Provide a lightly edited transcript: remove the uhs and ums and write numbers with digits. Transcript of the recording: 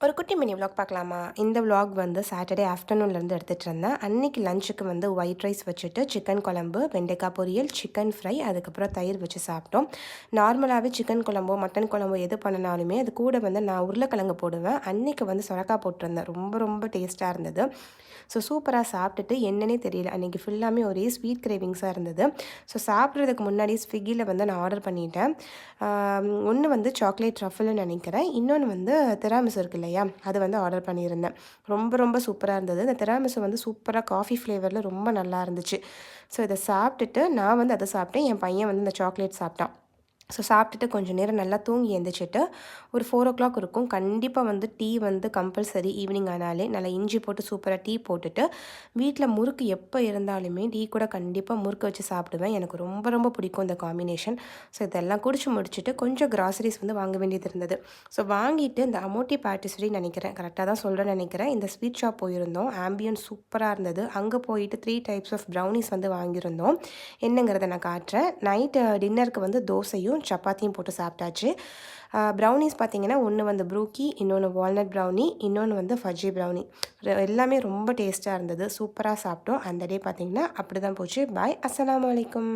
ஒரு குட்டி mini vlog பார்க்கலாமா? இந்த விலாக் வந்து சாட்டர்டே ஆஃப்டர்நூன்லேருந்து எடுத்துகிட்டு இருந்தேன். அன்னைக்கு லஞ்சுக்கு வந்து ஒயிட் ரைஸ் வச்சுட்டு, சிக்கன் குழம்பு, வெண்டைக்காய் பொரியல், சிக்கன் ஃப்ரை, அதுக்கப்புறம் தயிர் வச்சு சாப்பிட்டோம். நார்மலாகவே சிக்கன் குழம்போ, மட்டன் குழம்போ எது பண்ணுனாலுமே அது கூட வந்து நான் உருளைக்கிழங்கு போடுவேன். அன்னைக்கு வந்து சொரக்காய் போட்டிருந்தேன். ரொம்ப ரொம்ப டேஸ்ட்டாக இருந்தது. ஸோ சூப்பராக சாப்பிட்டுட்டு என்னன்னே தெரியல. அன்றைக்கி ஃபுல்லாமே ஒரே ஸ்வீட் கிரேவிங்ஸாக இருந்தது. ஸோ சாப்பிட்றதுக்கு முன்னாடி ஸ்விக்கியில் வந்து நான் ஆர்டர் பண்ணிட்டேன். ஒன்று வந்து சாக்லேட் ட்ரஃபிள்னு நினைக்கிறேன். இன்னொன்று வந்து திராமிசு இருக்கு இல்லையா? அது வந்து ஆர்டர் பண்ணியிருந்தேன். ரொம்ப ரொம்ப சூப்பராக இருந்தது. இந்த திராமிசு வந்து சூப்பராக காஃபி ஃப்ளேவரில் ரொம்ப நல்லா இருந்துச்சு. ஸோ இதை சாப்பிட்டுட்டு நான் வந்து அதை சாப்பிட்டேன். என் பையன் வந்து இந்த சாக்லேட் சாப்பிட்டான். ஸோ சாப்பிட்டுட்டு கொஞ்சம் நேரம் நல்லா தூங்கி எழுந்திரிச்சிட்டு ஒரு 4:00 இருக்கும். கண்டிப்பாக வந்து டீ வந்து கம்பல்சரி ஈவினிங் ஆனாலே நல்லா இஞ்சி போட்டு சூப்பராக டீ போட்டுட்டு, வீட்டில் முறுக்கு எப்போ இருந்தாலுமே டீ கூட கண்டிப்பாக முறுக்கு வச்சு சாப்பிடுவேன். எனக்கு ரொம்ப ரொம்ப பிடிக்கும் இந்த காம்பினேஷன். ஸோ இதெல்லாம் குடிச்சு முடிச்சுட்டு கொஞ்சம் கிராசரிஸ் வந்து வாங்க வேண்டியது இருந்தது. ஸோ வாங்கிட்டு இந்த அமோட்டி பாட்டிஸ்வரின்னு நினைக்கிறேன், கரெக்டாக தான் சொல்கிறேன்னு நினைக்கிறேன். இந்த ஸ்வீட் ஷாப் போயிருந்தோம். ஆம்பியன்ஸ் சூப்பராக இருந்தது. அங்கே போயிட்டு 3 டைப்ஸ் ஆஃப் ப்ரௌனிஸ் வந்து வாங்கியிருந்தோம். என்னங்கிறத நான் காட்டுறேன். நைட்டு டின்னருக்கு வந்து தோசையும் சப்பாத்தியும் போட்டு சாப்பிட்டாச்சு. ப்ரௌனீஸ் பார்த்திங்கன்னா, ஒன்று வந்து ப்ரூக்கி, இன்னொன்று வால்நட் ப்ரௌனி, இன்னொன்று வந்து ஃபஜ்ஜி ப்ரௌனி. எல்லாமே ரொம்ப டேஸ்ட்டாக இருந்தது. சூப்பராக சாப்பிட்டோம். அந்த டே பார்த்திங்கன்னா அப்படி தான் போச்சு. பாய். அஸ்ஸலாமு அலைக்கும்.